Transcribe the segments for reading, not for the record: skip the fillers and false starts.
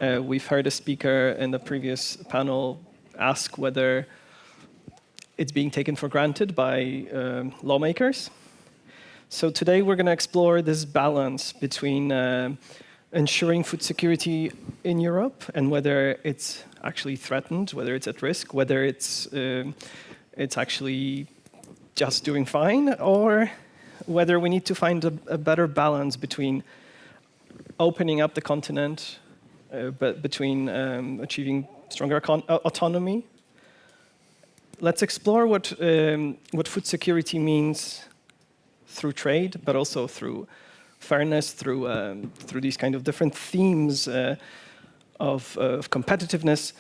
We've heard a speaker in the previous panel ask whether it's being taken for granted by lawmakers. So today we're going to explore this balance between ensuring food security in Europe and whether it's actually threatened, whether it's at risk, whether it's actually just doing fine, or whether we need to find a better balance between opening up the continent, but between achieving stronger autonomy. Let's explore what food security means through trade, but also through fairness, through these kind of different themes of competitiveness.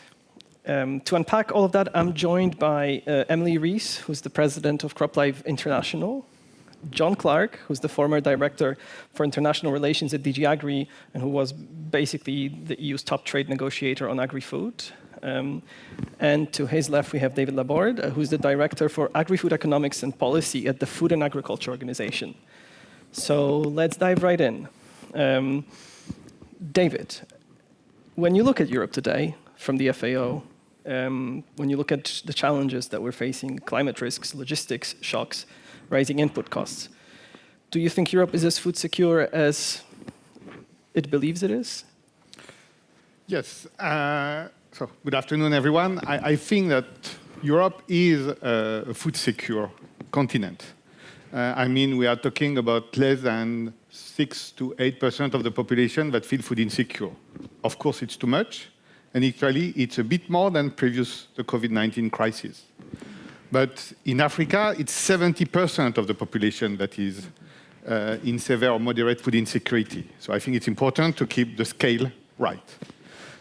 To unpack all of that, I'm joined by Emily Rees, who's the president of CropLife International, John Clark, who's the former director for international relations at DG Agri, and who was basically the EU's top trade negotiator on agri-food. And to his left, we have David Laborde, who's the director for agri-food economics and policy at the Food and Agriculture Organization. So let's dive right in. David, when you look at Europe today from the FAO, when you look at the challenges that we're facing, climate risks, logistics shocks, rising input costs, do you think Europe is as food secure as it believes it is? Yes. So good afternoon, everyone. I think that Europe is a food secure continent. I mean, we are talking about less than 6 to 8% of the population that feel food insecure. Of course, it's too much. And actually, it's a bit more than previous the COVID-19 crisis. But in Africa, it's 70% of the population that is in severe or moderate food insecurity. So I think it's important to keep the scale right.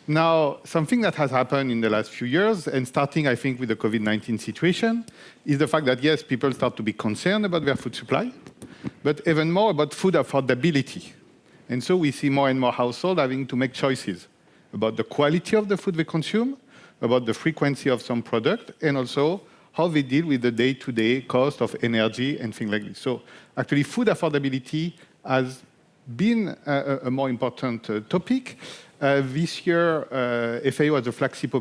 Now, something that has happened in the last few years, and starting, I think, with the COVID-19 situation, is the fact that, yes, people start to be concerned about their food supply, but even more about food affordability. And so we see more and more households having to make choices about the quality of the food they consume, about the frequency of some product, and also how they deal with the day-to-day cost of energy and things like this. So actually, food affordability has been a more important topic. This year, FAO has a flagship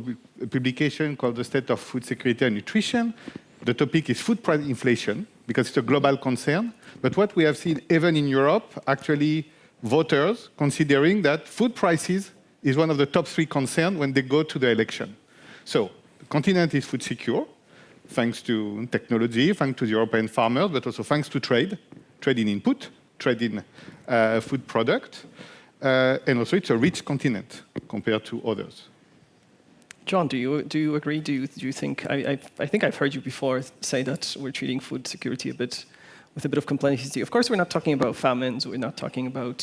publication called The State of Food Security and Nutrition. The topic is food price inflation, because it's a global concern. But what we have seen, even in Europe, actually, voters considering that food prices is one of the top 3 concerns when they go to the election. So the continent is food secure, thanks to technology, thanks to the European farmers, but also thanks to trade in input, trade in food product. And also it's a rich continent compared to others. John, do you agree? Do you think, I think I've heard you before say that we're treating food security with a bit of complacency. Of course, we're not talking about famines. We're not talking about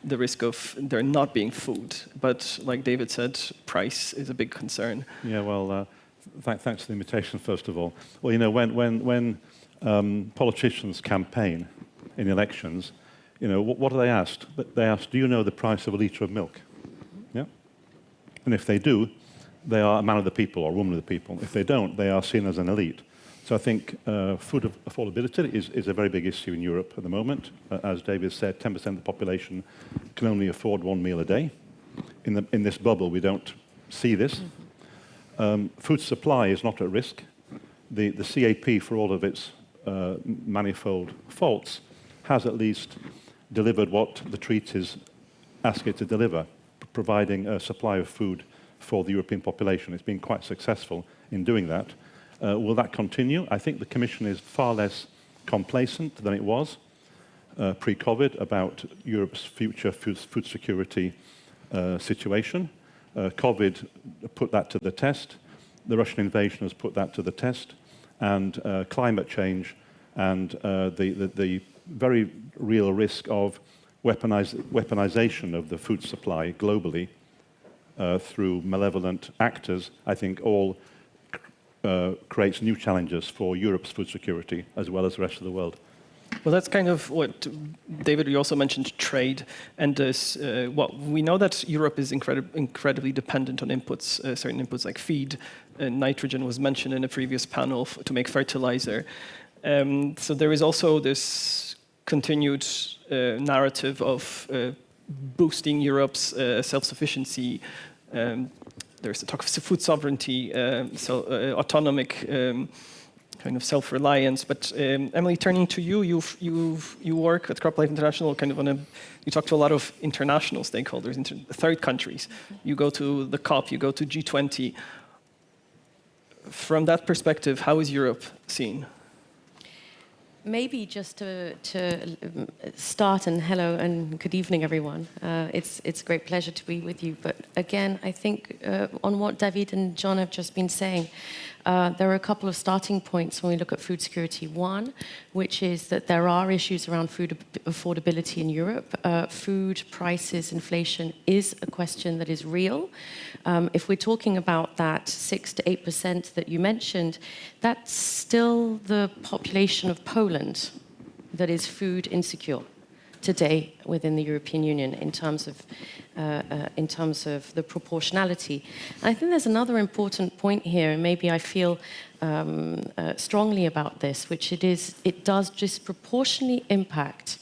the risk of there not being food. But like David said, price is a big concern. Yeah, well, thanks for the invitation, first of all. Well, you know, when politicians campaign in elections, you know, what are they asked? They ask, do you know the price of a litre of milk? Yeah? And if they do, they are a man of the people or a woman of the people. If they don't, they are seen as an elite. So I think food affordability is a very big issue in Europe at the moment. As David said, 10% of the population can only afford 1 meal a day. In this bubble, we don't see this. Food supply is not at risk. The CAP, for all of its manifold faults, has at least delivered what the treaties ask it to deliver, providing a supply of food for the European population. It's been quite successful in doing that. Will that continue? I think the Commission is far less complacent than it was pre-COVID about Europe's future food security situation. COVID put that to the test. The Russian invasion has put that to the test. And climate change and the very real risk of weaponization of the food supply globally through malevolent actors, I think all creates new challenges for Europe's food security as well as the rest of the world. Well, that's kind of what, David, you also mentioned trade. And this, we know that Europe is incredibly dependent on inputs, certain inputs like feed. Nitrogen was mentioned in a previous panel to make fertilizer. So there is also this continued narrative of boosting Europe's self-sufficiency. There's the talk of food sovereignty, autonomic kind of self-reliance. But Emily, turning to you, you work at CropLife International kind of you talk to a lot of international stakeholders, third countries. You go to the COP, you go to G20. From that perspective, how is Europe seen? Maybe just to start, and hello and good evening, everyone. It's a great pleasure to be with you. But again, I think on what David and John have just been saying, there are a couple of starting points when we look at food security. One, which is that there are issues around food affordability in Europe. Food prices, inflation is a question that is real. If we're talking about that 6 to 8% that you mentioned, that's still the population of Poland that is food insecure today within the European Union in terms of the proportionality. I think there's another important point here, and maybe I feel strongly about this, which it does disproportionately impact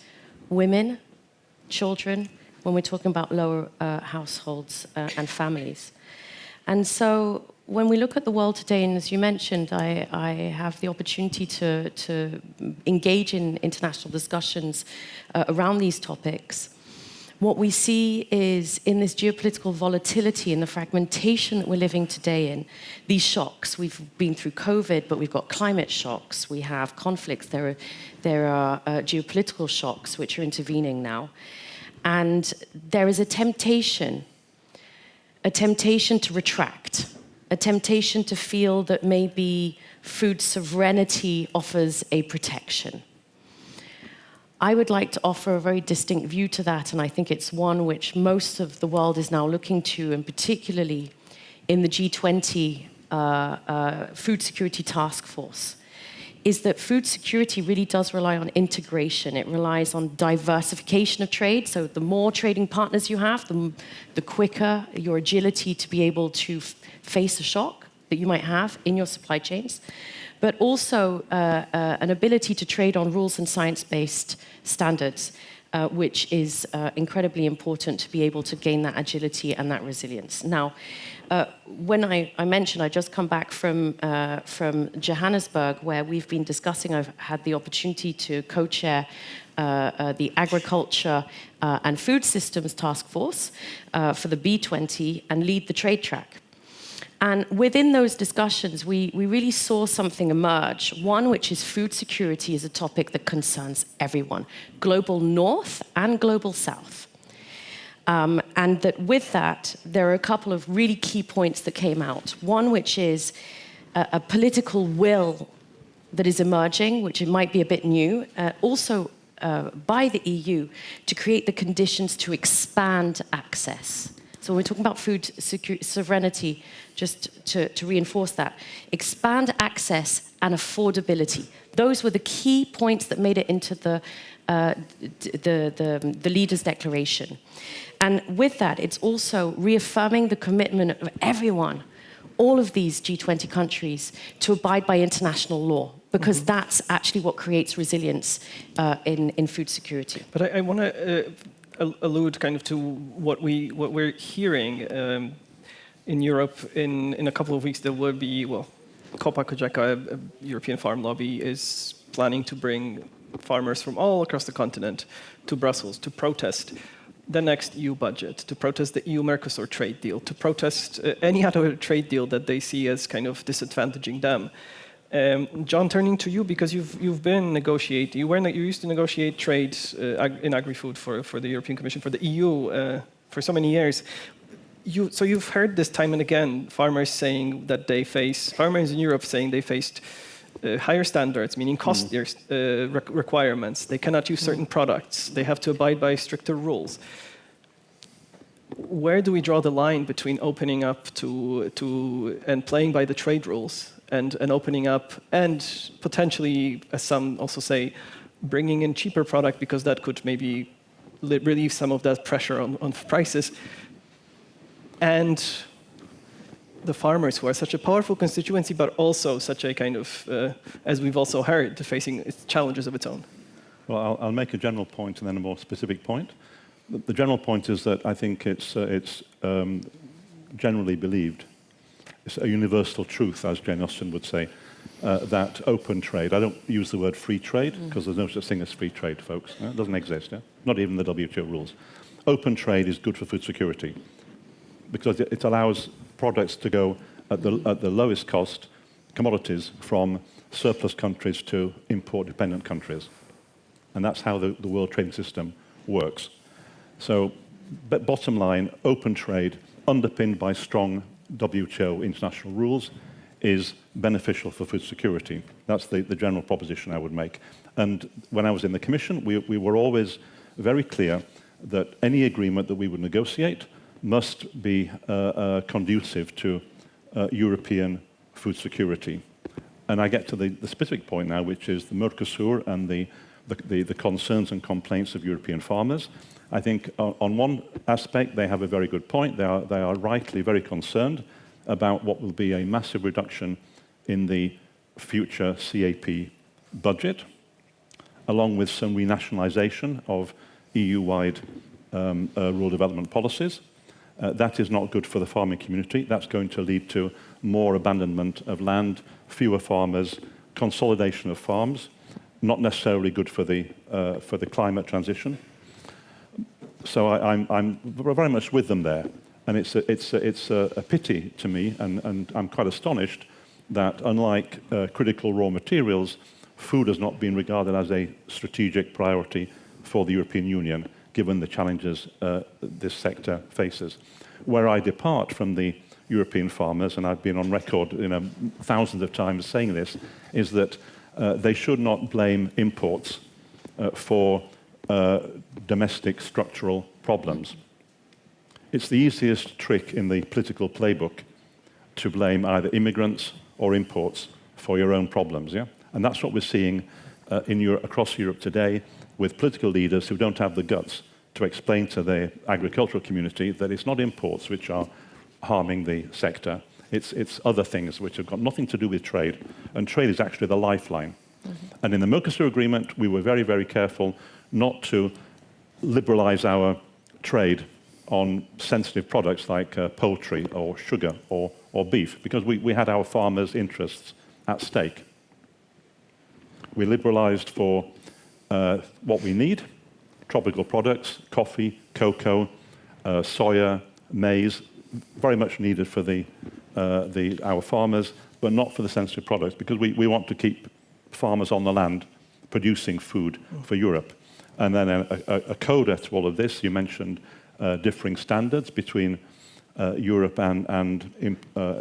women, children, when we're talking about lower households and families. And so when we look at the world today, and as you mentioned, I have the opportunity to engage in international discussions around these topics. What we see is in this geopolitical volatility and the fragmentation that we're living today in, these shocks. We've been through COVID, but we've got climate shocks. We have conflicts. There are geopolitical shocks which are intervening now. And there is a temptation to retract, a temptation to feel that maybe food sovereignty offers a protection. I would like to offer a very distinct view to that, and I think it's one which most of the world is now looking to, and particularly in the G20 Food Security Task Force, is that food security really does rely on integration. It relies on diversification of trade. So the more trading partners you have, the quicker your agility to be able to face a shock that you might have in your supply chains, but also an ability to trade on rules and science-based standards, which is incredibly important to be able to gain that agility and that resilience. Now, when I mentioned I just come back from Johannesburg, where we've been discussing, I've had the opportunity to co-chair the Agriculture and Food Systems Task Force for the B20 and lead the trade track. And within those discussions, we really saw something emerge. One, which is food security is a topic that concerns everyone, global north and global south. And that with that, there are a couple of really key points that came out. One, which is a political will that is emerging, which it might be a bit new, also by the EU, to create the conditions to expand access. So we're talking about food sovereignty, just to reinforce that. Expand access and affordability. Those were the key points that made it into the leaders' declaration. And with that, it's also reaffirming the commitment of everyone, all of these G20 countries, to abide by international law, because that's actually what creates resilience in food security. But I want to allude kind of to what we're hearing in Europe. In a couple of weeks, there will be, Copa Cogeca, a European farm lobby, is planning to bring farmers from all across the continent to Brussels to protest the next EU budget, to protest the EU-Mercosur trade deal, to protest any other trade deal that they see as kind of disadvantaging them. John, turning to you, because you've been negotiating, you used to negotiate trade in agri-food for the European Commission, for the EU, for so many years. So you've heard this time and again, farmers in Europe saying they faced higher standards, meaning costlier requirements. They cannot use certain products. They have to abide by stricter rules. Where do we draw the line between opening up to and playing by the trade rules and opening up and potentially, as some also say, bringing in cheaper product because that could maybe relieve some of that pressure on prices, and the farmers, who are such a powerful constituency, but also such a kind of, as we've also heard, facing its challenges of its own? Well, I'll make a general point and then a more specific point. the general point is that I think it's generally believed, it's a universal truth, as Jane Austen would say, that open trade, I don't use the word free trade, because there's no such thing as free trade, folks. It doesn't exist, not even the WTO rules. Open trade is good for food security, because it allows products to go at the lowest cost, commodities, from surplus countries to import-dependent countries. And that's how the world trading system works. So, bottom line, open trade, underpinned by strong WTO international rules, is beneficial for food security. That's the general proposition I would make. And when I was in the Commission, we were always very clear that any agreement that we would negotiate must be conducive to European food security. And I get to the specific point now, which is the Mercosur and the concerns and complaints of European farmers. I think on one aspect, they have a very good point. They are rightly very concerned about what will be a massive reduction in the future CAP budget, along with some renationalization of EU-wide rural development policies. That is not good for the farming community. That's going to lead to more abandonment of land, fewer farmers, consolidation of farms, not necessarily good for the climate transition. So I'm very much with them there. And it's a pity to me, and I'm quite astonished that unlike critical raw materials, food has not been regarded as a strategic priority for the European Union, given the challenges this sector faces. Where I depart from the European farmers, and I've been on record thousands of times saying this, is that they should not blame imports for domestic structural problems. It's the easiest trick in the political playbook to blame either immigrants or imports for your own problems, yeah? And that's what we're seeing across Europe today, with political leaders who don't have the guts to explain to the agricultural community that it's not imports which are harming the sector, it's other things which have got nothing to do with trade, and trade is actually the lifeline. Mm-hmm. And in the Mercosur agreement, we were very, very careful not to liberalize our trade on sensitive products like poultry or sugar or beef, because we had our farmers' interests at stake. We liberalized for what we need, tropical products, coffee, cocoa, soya, maize, very much needed for our farmers, but not for the sensitive products, because we want to keep farmers on the land producing food for Europe. And then a coda to all of this, you mentioned differing standards between Europe and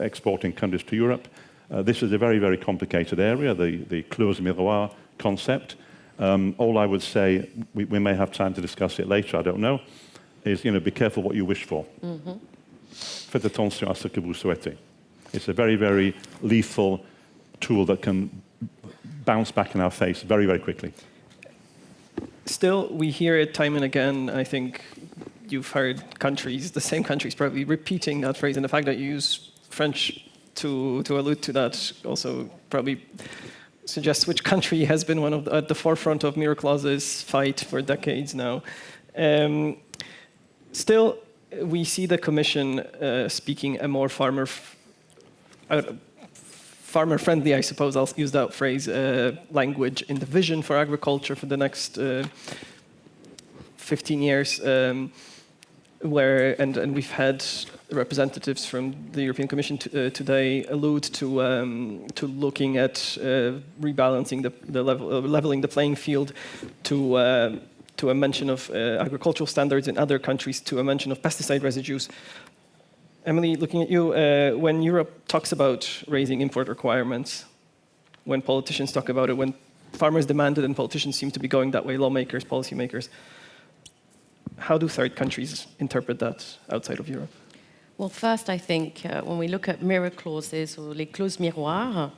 exporting countries to Europe. This is a very, very complicated area, the clause miroir concept. All I would say, we may have time to discuss it later, I don't know, is be careful what you wish for. Mm-hmm. Faites attention à ce que vous souhaitez. It's a very, very lethal tool that can bounce back in our face very, very quickly. Still, we hear it time and again. I think you've heard countries, the same countries probably repeating that phrase, and the fact that you use French to allude to that also probably suggests which country has been at the forefront of mirror clauses fight for decades now. Still, we see the Commission speaking a more farmer-friendly, I suppose I'll use that phrase, language in the vision for agriculture for the next 15 years, and we've had representatives from the European Commission today allude to looking at rebalancing the leveling the playing field, to a mention of agricultural standards in other countries, to a mention of pesticide residues. Emily, looking at you, when Europe talks about raising import requirements, when politicians talk about it, when farmers demand it and politicians seem to be going that way, lawmakers, policymakers, how do third countries interpret that outside of Europe? Well, first, I think when we look at mirror clauses or les clauses miroirs,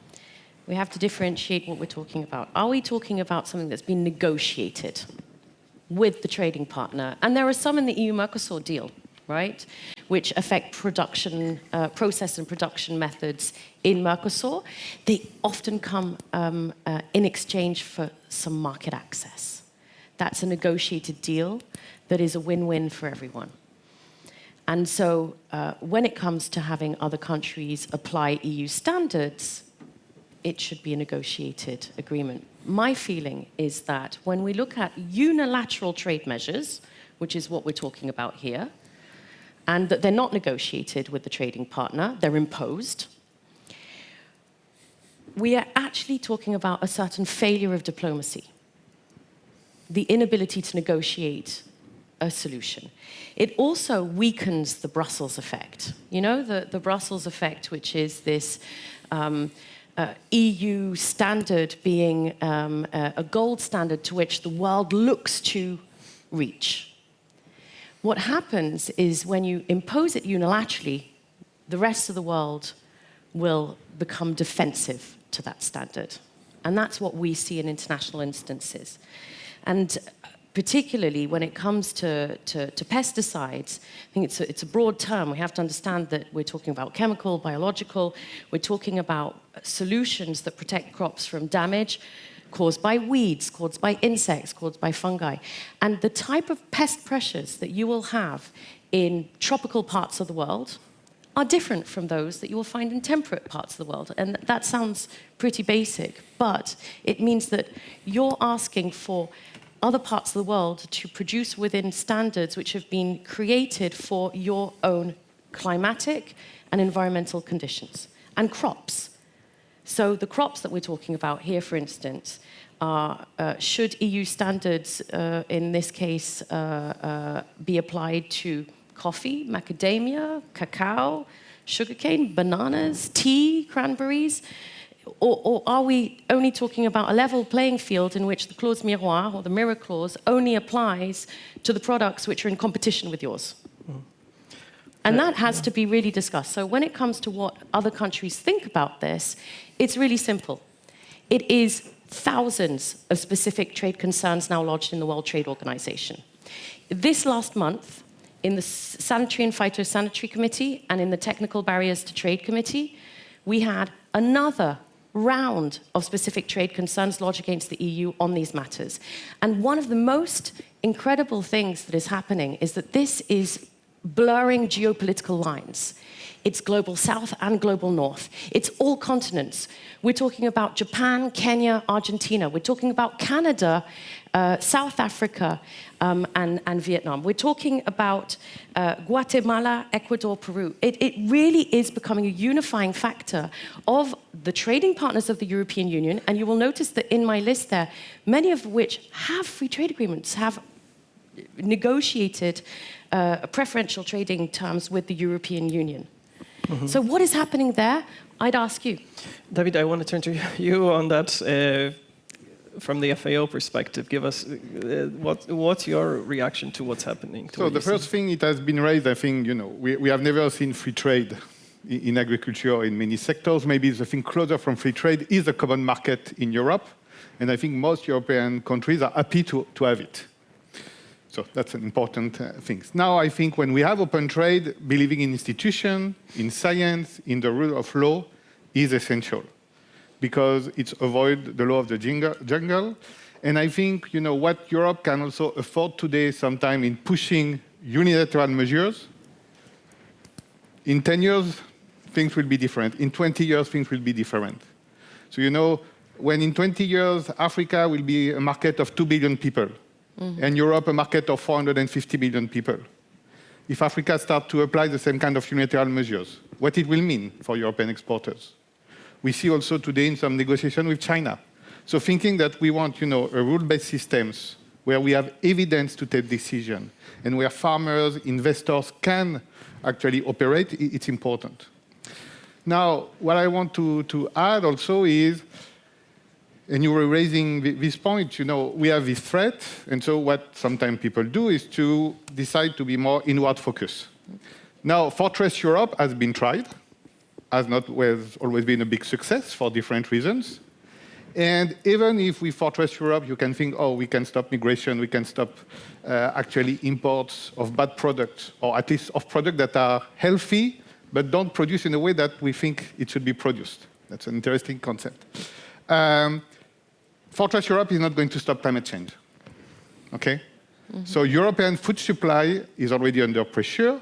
we have to differentiate what we're talking about. Are we talking about something that's been negotiated with the trading partner? And there are some in the EU-Mercosur deal, right, which affect production, process and production methods in Mercosur. They often come in exchange for some market access. That's a negotiated deal. that is a win-win for everyone. And so when it comes to having other countries apply EU standards, it should be a negotiated agreement. My feeling is that when we look at unilateral trade measures, which is what we're talking about here, and that they're not negotiated with the trading partner, they're imposed, we are actually talking about a certain failure of diplomacy, the inability to negotiate a solution. It also weakens the Brussels effect. You know, the Brussels effect, which is this EU standard being a gold standard to which the world looks to reach. What happens is when you impose it unilaterally, the rest of the world will become defensive to that standard. And that's what we see in international instances. And particularly when it comes to pesticides, I think it's a broad term. We have to understand that we're talking about chemical, biological. We're talking about solutions that protect crops from damage caused by weeds, caused by insects, caused by fungi. And the type of pest pressures that you will have in tropical parts of the world are different from those that you will find in temperate parts of the world. And that sounds pretty basic, but it means that you're asking for other parts of the world to produce within standards which have been created for your own climatic and environmental conditions and crops. So the crops that we're talking about here, for instance, are, should EU standards, in this case, be applied to coffee, macadamia, cacao, sugarcane, bananas, tea, cranberries? Or are we only talking about a level playing field in which the clause miroir, or the mirror clause, only applies to the products which are in competition with yours? And that has to be really discussed. So when it comes to what other countries think about this, it's really simple. It is thousands of specific trade concerns now lodged in the World Trade Organization. This last month, in the Sanitary and Phytosanitary Committee and in the Technical Barriers to Trade Committee, we had another round of specific trade concerns lodged against the EU on these matters. And one of the most incredible things that is happening is that this is blurring geopolitical lines. It's global south and global north. It's all continents. We're talking about Japan, Kenya, Argentina. We're talking about Canada, South Africa, and Vietnam. We're talking about Guatemala, Ecuador, Peru. It really is becoming a unifying factor of the trading partners of the European Union. And you will notice that in my list there, many of which have free trade agreements, have negotiated preferential trading terms with the European Union. Mm-hmm. So what is happening there? I'd ask you. David, I want to turn to you on that from the FAO perspective. Give us, what's your reaction to what's happening? So the first thing, it has been raised, I think, you know, we have never seen free trade in agriculture or in many sectors. Maybe the thing closer from free trade is a common market in Europe. And I think most European countries are happy to have it. So that's an important thing. Now, I think when we have open trade, believing in institutions, in science, in the rule of law is essential because it's avoid the law of the jungle. And I think, you know, what Europe can also afford today sometime in pushing unilateral measures, in 10 years, things will be different. In 20 years, things will be different. So, you know, when in 20 years, Africa will be a market of 2 billion people, mm-hmm. and Europe a market of 450 million people. If Africa starts to apply the same kind of unilateral measures, what it will mean for European exporters. We see also today in some negotiation with China. So thinking that we want, you know, a rule-based systems where we have evidence to take decision and where farmers, investors can actually operate, it's important. Now, what I want to add also is, and you were raising this point, you know, we have this threat, and so what sometimes people do is to decide to be more inward focused. Now, Fortress Europe has been tried, has not always been a big success for different reasons. And even if with Fortress Europe, you can think, oh, we can stop migration, we can stop actually imports of bad products, or at least of products that are healthy, but don't produce in a way that we think it should be produced. That's an interesting concept. Fortress Europe is not going to stop climate change, okay? So European food supply is already under pressure,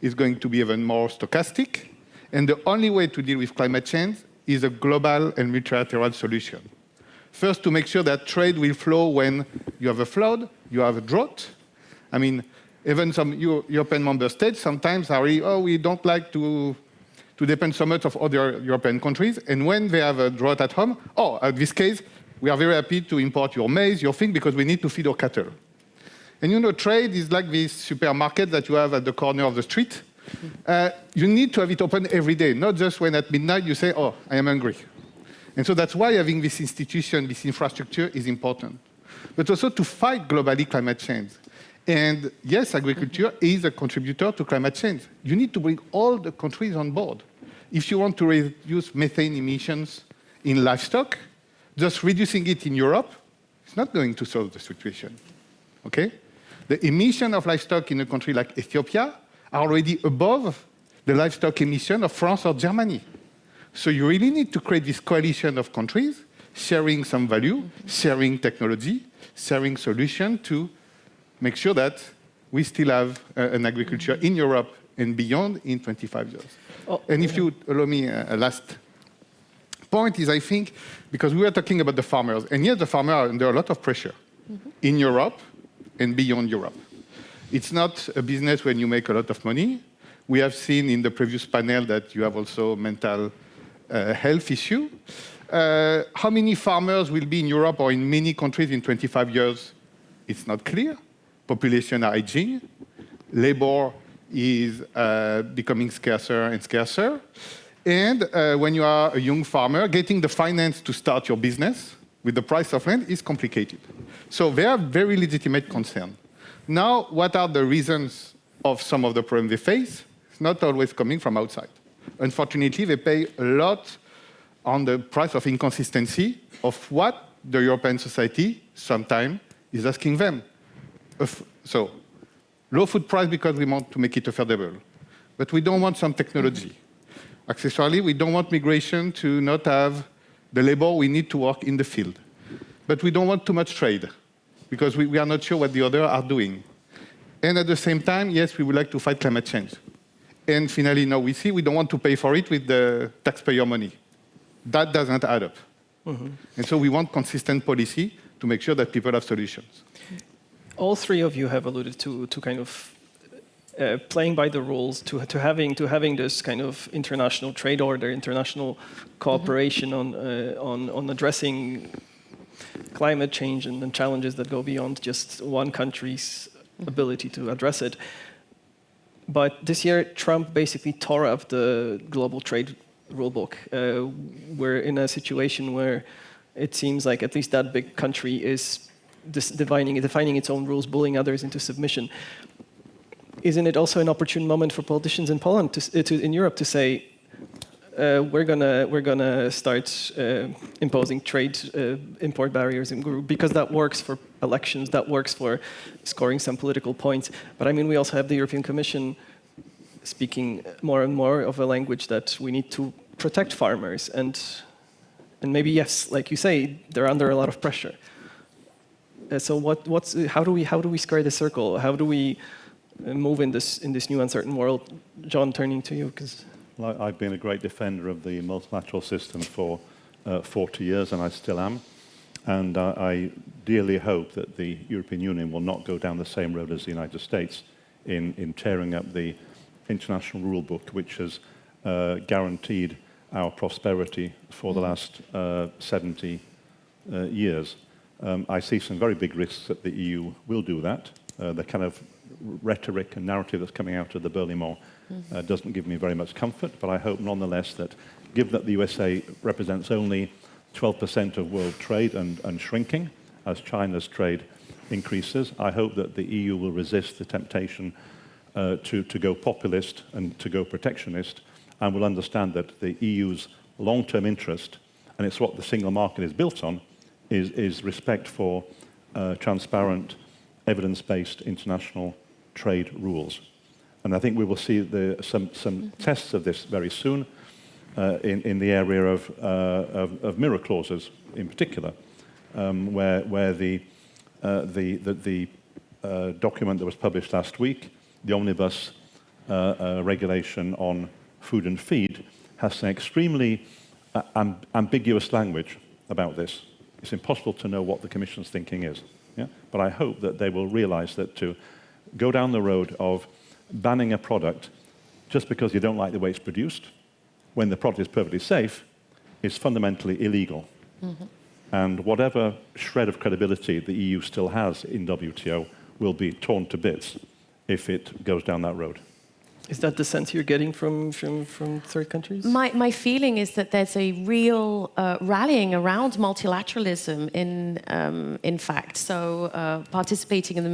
is going to be even more stochastic, and the only way to deal with climate change is a global and multilateral solution. First, to make sure that trade will flow when you have a flood, you have a drought. I mean, even some European member states sometimes are really, oh, we don't like to depend so much of other European countries. And when they have a drought at home, oh, in this case, we are very happy to import your maize, your thing, because we need to feed our cattle. And you know, trade is like this supermarket that you have at the corner of the street. You need to have it open every day, not just when at midnight you say, oh, I am hungry. And so that's why having this institution, this infrastructure is important. But also to fight globally climate change. And yes, agriculture is a contributor to climate change. You need to bring all the countries on board. If you want to reduce methane emissions in livestock, just reducing it in Europe is not going to solve the situation. Okay? The emission of livestock in a country like Ethiopia are already above the livestock emission of France or Germany. So you really need to create this coalition of countries, sharing some value, sharing technology, sharing solution to make sure that we still have an agriculture in Europe and beyond in 25 years. Oh, and if you allow me a last point is, I think, because we were talking about the farmers, and yes, the farmers are under a lot of pressure in Europe and beyond Europe. It's not a business when you make a lot of money. We have seen in the previous panel that you have also mental health issue. How many farmers will be in Europe or in many countries in 25 years? It's not clear. Population are aging. Labor is becoming scarcer and scarcer. And when you are a young farmer, getting the finance to start your business with the price of land is complicated. So they are very legitimate concern. Now, what are the reasons of some of the problems they face? It's not always coming from outside. Unfortunately, they pay a lot on the price of inconsistency of what the European society sometimes is asking them. So, low food price because we want to make it affordable. But we don't want some technology. Accessoirily, we don't want migration to not have the labor we need to work in the field. But we don't want too much trade because we are not sure what the others are doing. And at the same time, yes, we would like to fight climate change. And finally, now we see we don't want to pay for it with the taxpayer money. That doesn't add up. And so we want consistent policy to make sure that people have solutions. All three of you have alluded to kind of playing by the rules, to having this kind of international trade order, international cooperation on addressing climate change and the challenges that go beyond just one country's ability to address it. But this year, Trump basically tore up the global trade rulebook. We're in a situation where it seems like at least that big country is defining its own rules, bullying others into submission. Isn't it also an opportune moment for politicians in Poland, in Europe, to say, we're gonna start imposing trade import barriers because that works for elections, that works for scoring some political points. But I mean, we also have the European Commission speaking more and more of a language that we need to protect farmers, and maybe yes, like you say, they're under a lot of pressure. So how do we square the circle? How do we move in this new uncertain world? John, turning to you, because. Well, I've been a great defender of the multilateral system for 40 years, and I still am. And I dearly hope that the European Union will not go down the same road as the United States in tearing up the international rule book, which has guaranteed our prosperity for the last 70 years. I see some very big risks that the EU will do that. The kind of rhetoric and narrative that's coming out of the Berlin Wall doesn't give me very much comfort, but I hope nonetheless that, given that the USA represents only 12% of world trade and shrinking as China's trade increases, I hope that the EU will resist the temptation to go populist and to go protectionist, and will understand that the EU's long-term interest, and it's what the single market is built on, is respect for transparent, evidence-based international trade rules. And I think we will see some tests of this very soon in the area of mirror clauses in particular, where the document that was published last week, the Omnibus regulation on food and feed, has some extremely ambiguous language about this. It's impossible to know what the Commission's thinking is. Yeah? But I hope that they will realize that to go down the road of banning a product just because you don't like the way it's produced, when the product is perfectly safe, is fundamentally illegal. Mm-hmm. And whatever shred of credibility the EU still has in WTO will be torn to bits if it goes down that road. Is that the sense you're getting from third countries? My feeling is that there's a real rallying around multilateralism in fact. So participating in the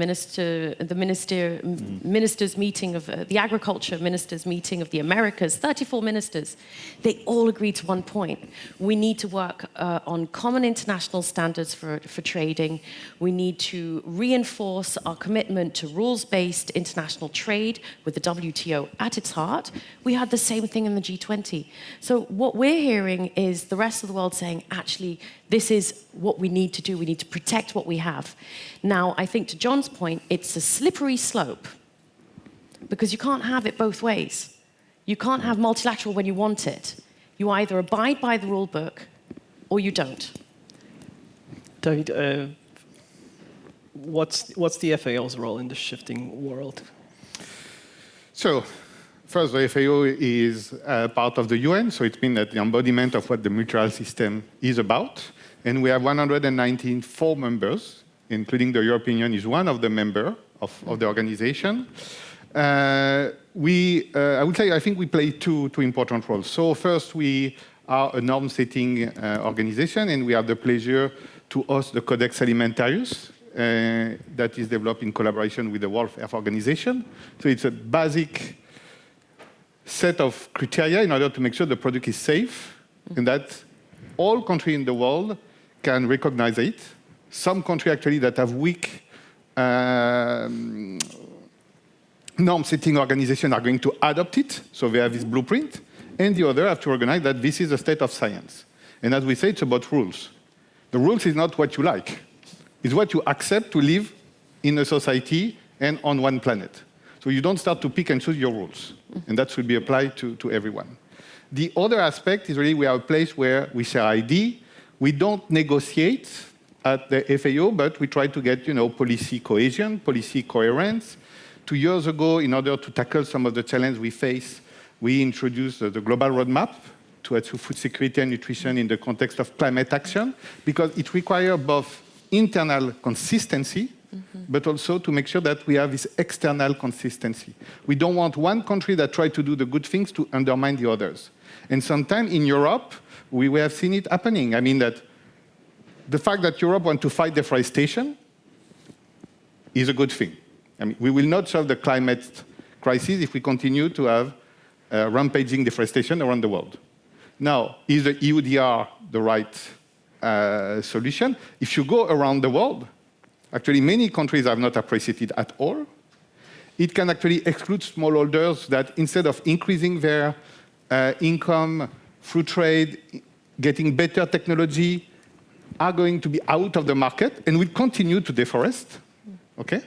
ministers meeting of the agriculture ministers meeting of the Americas, 34 ministers, they all agreed to one point. We need to work on common international standards for trading. We need to reinforce our commitment to rules-based international trade with the WTO at its heart. We had the same thing in the G20. So what we're hearing is the rest of the world saying, actually, this is what we need to do. We need to protect what we have. Now, I think to John's point, it's a slippery slope because you can't have it both ways. You can't have multilateral when you want it. You either abide by the rule book or you don't. David, what's the FAO's role in the shifting world? So, first, the FAO is part of the UN, so it means that the embodiment of what the mutual system is about. And we have 194 members, including the European Union is one of the members of the organization. I would say, I think we play two important roles. So first, we are a norm-setting organization, and we have the pleasure to host the Codex Alimentarius, that is developed in collaboration with the World Health Organization. So it's a basic set of criteria in order to make sure the product is safe and that all countries in the world can recognize it. Some countries actually that have weak norm-setting organizations are going to adopt it, so they have this blueprint, and the other have to recognize that this is a state of science. And as we say, it's about rules. The rules is not what you like. It's what you accept to live in a society and on one planet. So you don't start to pick and choose your rules. And that should be applied to everyone. The other aspect is really we are a place where we share ID. We don't negotiate at the FAO, but we try to get policy cohesion, policy coherence. 2 years ago, in order to tackle some of the challenges we face, we introduced the global roadmap to achieve food security and nutrition in the context of climate action, because it requires both internal consistency, but also to make sure that we have this external consistency. We don't want one country that tries to do the good things to undermine the others. And sometimes in Europe, we have seen it happening. I mean that the fact that Europe wants to fight deforestation is a good thing. I mean, we will not solve the climate crisis if we continue to have rampaging deforestation around the world. Now, is the EUDR the right solution? If you go around the world, actually many countries have not appreciated at all. It can actually exclude smallholders that instead of increasing their income through trade, getting better technology, are going to be out of the market and will continue to deforest. Okay?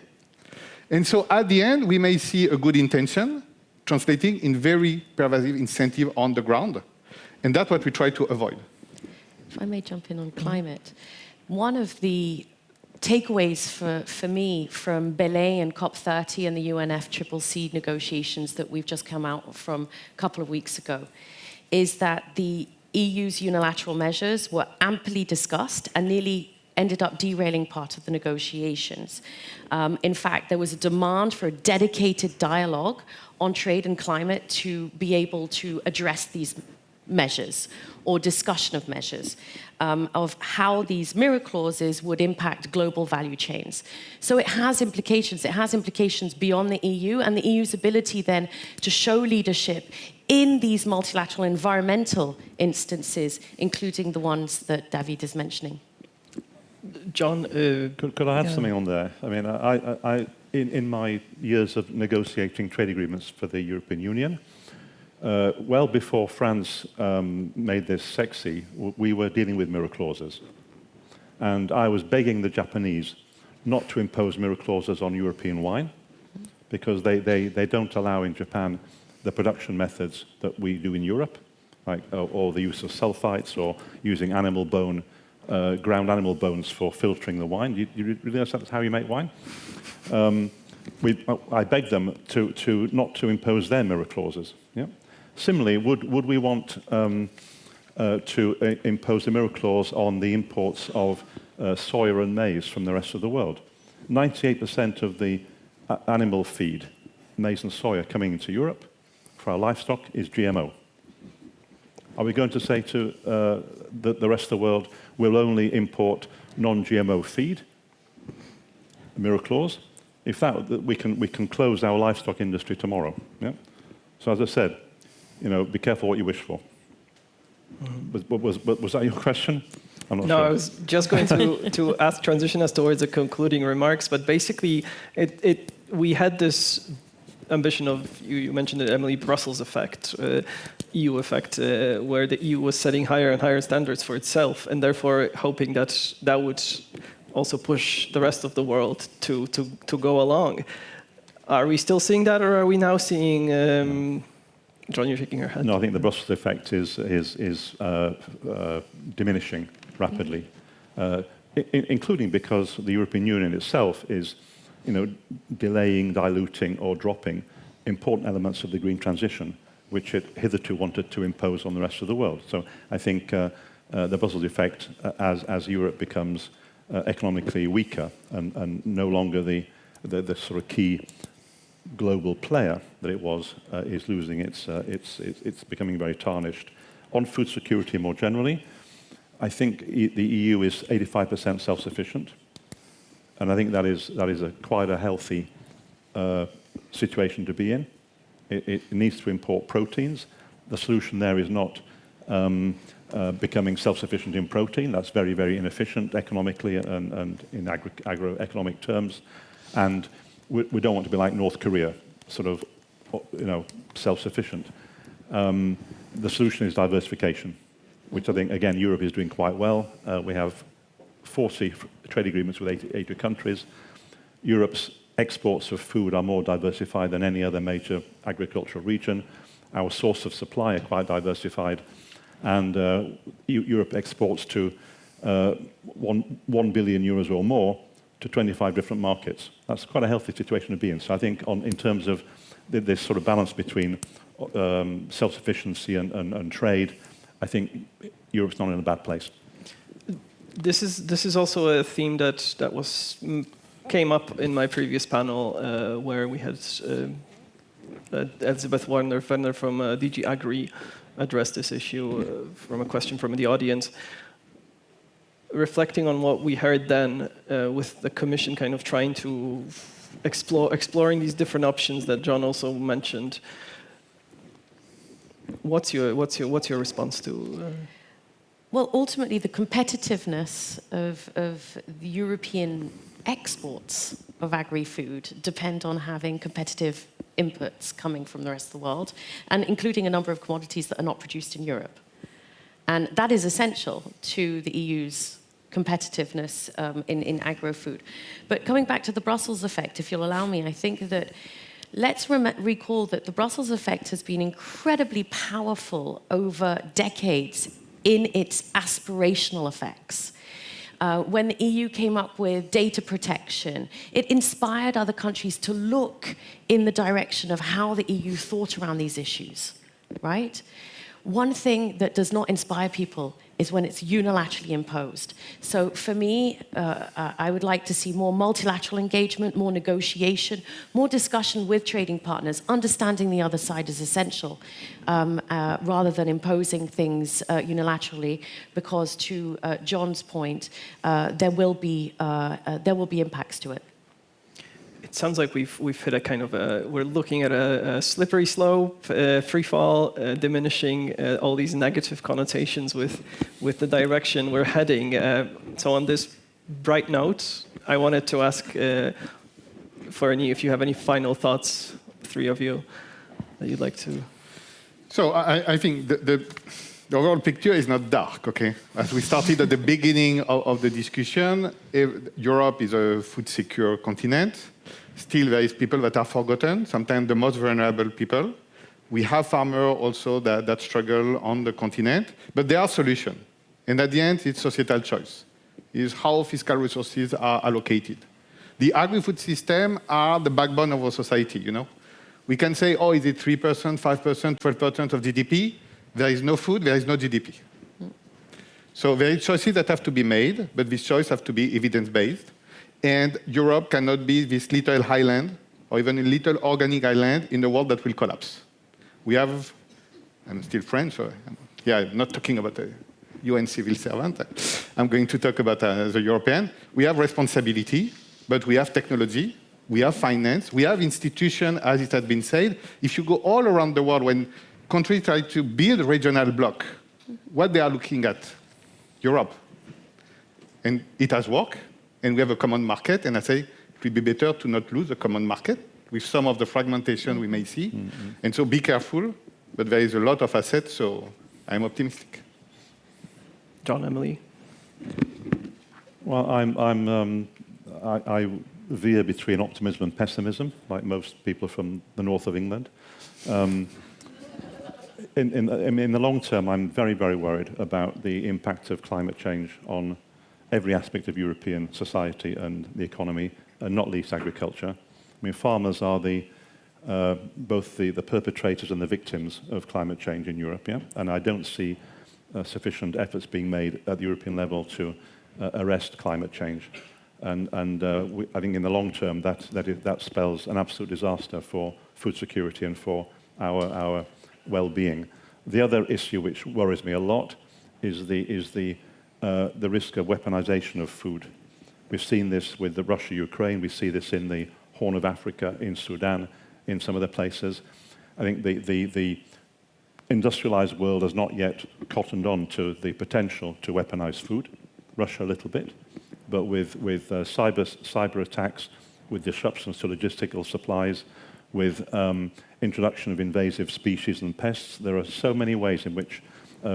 And so at the end, we may see a good intention translating in very pervasive incentive on the ground. And that's what we try to avoid. If I may jump in on climate, one of the takeaways for me from Belay and COP30 and the UNFCCC negotiations that we've just come out from a couple of weeks ago is that the EU's unilateral measures were amply discussed and nearly ended up derailing part of the negotiations. In fact, there was a demand for a dedicated dialogue on trade and climate to be able to address these measures or discussion of measures of how these mirror clauses would impact global value chains. So it has implications. It has implications beyond the EU and the EU's ability then to show leadership in these multilateral environmental instances, including the ones that David is mentioning. John, could I add something on there? I mean, in my years of negotiating trade agreements for the European Union, well before France made this sexy, we were dealing with mirror clauses. And I was begging the Japanese not to impose mirror clauses on European wine, because they don't allow in Japan the production methods that we do in Europe, like or the use of sulfites or using animal bone, ground animal bones for filtering the wine. You realize that's how you make wine? I beg them to not to impose their mirror clauses. Yeah? Similarly, would we want to impose a mirror clause on the imports of soya and maize from the rest of the world? 98% of the animal feed, maize and soya, coming into Europe for our livestock is GMO. Are we going to say to the rest of the world, we'll only import non-GMO feed? A mirror clause? If that, we can close our livestock industry tomorrow. Yeah? So as I said, be careful what you wish for. Was that your question? I'm not sure. I was just going to transition us towards the concluding remarks, but basically, we had this ambition of, you mentioned it, Emily, Brussels effect, EU effect, where the EU was setting higher and higher standards for itself, and therefore hoping that that would also push the rest of the world to go along. Are we still seeing that, or are we now seeing... John, you're shaking your head. No, I think the Brussels effect is diminishing rapidly, including because the European Union itself is, delaying, diluting, or dropping important elements of the green transition, which it hitherto wanted to impose on the rest of the world. So I think the Brussels effect, as Europe becomes economically weaker and no longer the sort of key global player that it was, is losing it's becoming very tarnished. On food security more generally, I think the EU is 85% self-sufficient, and I think that is quite a healthy situation to be in. It needs to import proteins. The solution there is not becoming self-sufficient in protein. That's very, very inefficient economically and in agroeconomic terms, and we don't want to be like North Korea, sort of, self-sufficient. The solution is diversification, which I think, again, Europe is doing quite well. We have 40 trade agreements with 80 countries. Europe's exports of food are more diversified than any other major agricultural region. Our source of supply are quite diversified. And Europe exports to 1 billion euros or more to 25 different markets. That's quite a healthy situation to be in. So I think in terms of this sort of balance between self-sufficiency and trade, I think Europe's not in a bad place. This is also a theme that came up in my previous panel, where we had Elizabeth Warner-Fenner from DG Agri address this issue from a question from the audience. Reflecting on what we heard then, with the Commission kind of trying to exploring these different options that John also mentioned, what's your response to? Well, ultimately, the competitiveness of the European exports of agri-food depend on having competitive inputs coming from the rest of the world, and including a number of commodities that are not produced in Europe. And that is essential to the EU's competitiveness in agro-food. But coming back to the Brussels effect, if you'll allow me, I think that let's recall that the Brussels effect has been incredibly powerful over decades in its aspirational effects. When the EU came up with data protection, it inspired other countries to look in the direction of how the EU thought around these issues, right? One thing that does not inspire people is when it's unilaterally imposed. So for me, I would like to see more multilateral engagement, more negotiation, more discussion with trading partners. Understanding the other side is essential, rather than imposing things unilaterally, because to John's point, there will be impacts to it. It sounds like we've hit a kind of we're looking at a slippery slope, free fall, diminishing all these negative connotations with the direction we're heading. So on this bright note, I wanted to ask if you have any final thoughts, three of you, that you'd like to. So I think the overall picture is not dark, okay? As we started at the beginning of the discussion, Europe is a food-secure continent. Still, there is people that are forgotten, sometimes the most vulnerable people. We have farmers also that struggle on the continent, but there are solutions. And at the end, it's societal choice. It's how fiscal resources are allocated. The agri-food system are the backbone of our society, you know? We can say, oh, is it 3%, 5%, 12% of GDP? There is no food, there is no GDP. So there are choices that have to be made, but these choices have to be evidence-based. And Europe cannot be this little island, or even a little organic island in the world that will collapse. We have, I'm still French, so I'm not talking about a UN civil servant. I'm going to talk about the European. We have responsibility, but we have technology, we have finance, we have institutions, as it has been said. If you go all around the world, when countries try to build regional bloc, what they are looking at? Europe. And it has worked, and we have a common market, and I say it will be better to not lose a common market with some of the fragmentation we may see. And so be careful, but there is a lot of assets, so I'm optimistic. John, Emily? Well, I veer between optimism and pessimism, like most people from the north of England. In the long term, I'm very, very worried about the impact of climate change on every aspect of European society and the economy, and not least agriculture. I mean, farmers are both the perpetrators and the victims of climate change in Europe, yeah? And I don't see sufficient efforts being made at the European level to arrest climate change. And I think in the long term, that spells an absolute disaster for food security and for our well-being. The other issue which worries me a lot is the risk of weaponization of food. We've seen this with the Russia-Ukraine. We see this in the Horn of Africa, in Sudan, in some other places. I think the industrialized world has not yet cottoned on to the potential to weaponize food. Russia a little bit, but with cyber attacks, with disruptions to logistical supplies, with introduction of invasive species and pests, there are so many ways in which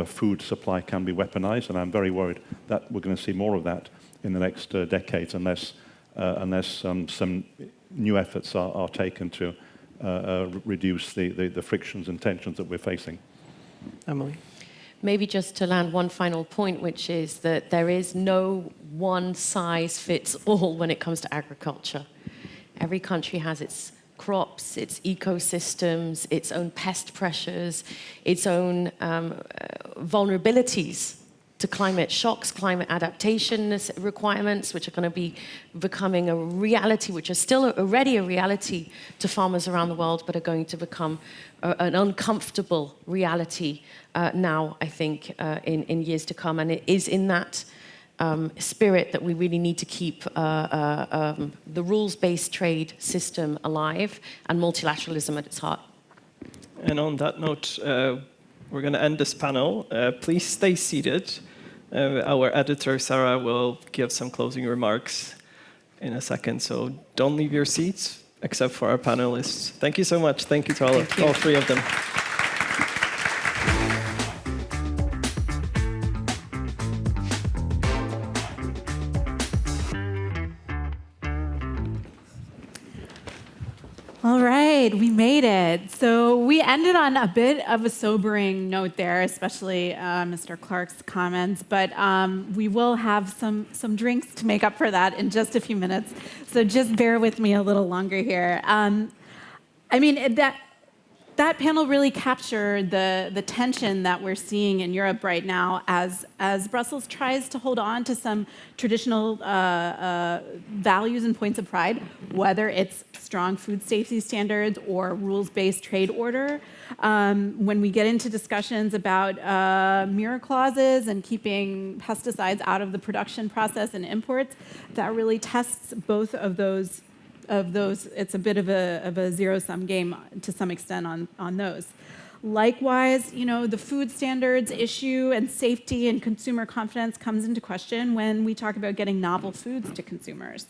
food supply can be weaponized, and I'm very worried that we're going to see more of that in the next decades unless some new efforts are taken to reduce the frictions and tensions that we're facing. Emily? Maybe just to land one final point, which is that there is no one size fits all when it comes to agriculture. Every country has its crops, its ecosystems, its own pest pressures, its own vulnerabilities to climate shocks, climate adaptation requirements, which are going to be becoming a reality, which are still already a reality to farmers around the world, but are going to become an uncomfortable reality now, I think, in years to come. And it is in that spirit that we really need to keep the rules-based trade system alive and multilateralism at its heart. And on that note, we're going to end this panel. Please stay seated. Our editor, Sarah, will give some closing remarks in a second, so don't leave your seats, except for our panelists. Thank you so much. Thank you to all three of them. All right, we made it. So we ended on a bit of a sobering note there, especially Mr. Clark's comments, but we will have some drinks to make up for that in just a few minutes. So just bear with me a little longer here. I mean, that panel really captured the tension that we're seeing in Europe right now as Brussels tries to hold on to some traditional values and points of pride, whether it's strong food safety standards or rules-based trade order. When we get into discussions about mirror clauses and keeping pesticides out of the production process and imports, that really tests both of those. It's a bit of a zero-sum game to some extent on those. Likewise, the food standards issue and safety and consumer confidence comes into question when we talk about getting novel foods to consumers.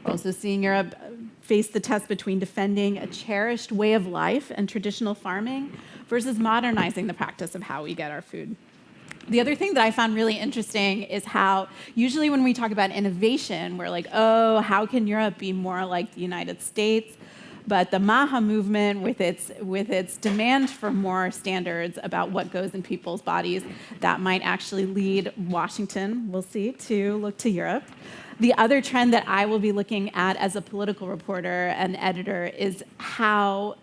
Also seeing Europe face the test between defending a cherished way of life and traditional farming versus modernizing the practice of how we get our food. The other thing that I found really interesting is how usually when we talk about innovation, we're like, oh, how can Europe be more like the United States? But the MAHA movement, with its demand for more standards about what goes in people's bodies, that might actually lead Washington, we'll see, to look to Europe. The other trend that I will be looking at as a political reporter and editor is how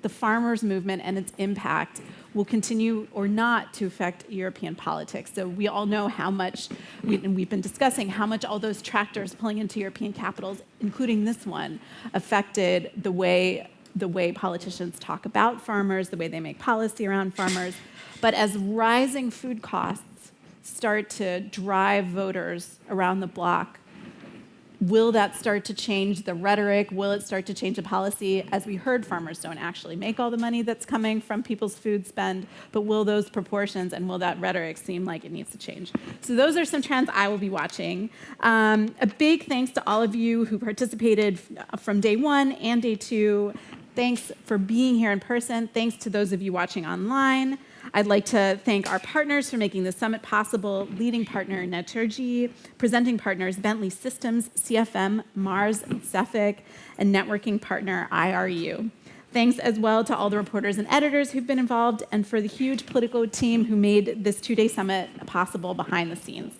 the farmers' movement and its impact will continue or not to affect European politics. So we all know how much, and we've been discussing how much all those tractors pulling into European capitals, including this one, affected the way politicians talk about farmers, the way they make policy around farmers. But as rising food costs start to drive voters around the bloc, will that start to change the rhetoric? Will it start to change the policy? As we heard, farmers don't actually make all the money that's coming from people's food spend, but will those proportions and will that rhetoric seem like it needs to change? So those are some trends I will be watching. A big thanks to all of you who participated from day one and day two. Thanks for being here in person. Thanks to those of you watching online. I'd like to thank our partners for making the summit possible, leading partner Naturgy, presenting partners Bentley Systems, CFM, Mars, Cefic, and networking partner IRU. Thanks as well to all the reporters and editors who've been involved and for the huge Politico team who made this two-day summit possible behind the scenes.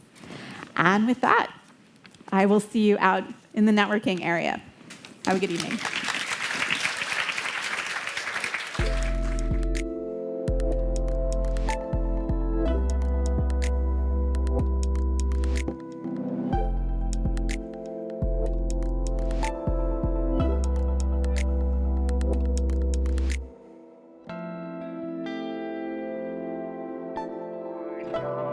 And with that, I will see you out in the networking area. Have a good evening. Bye.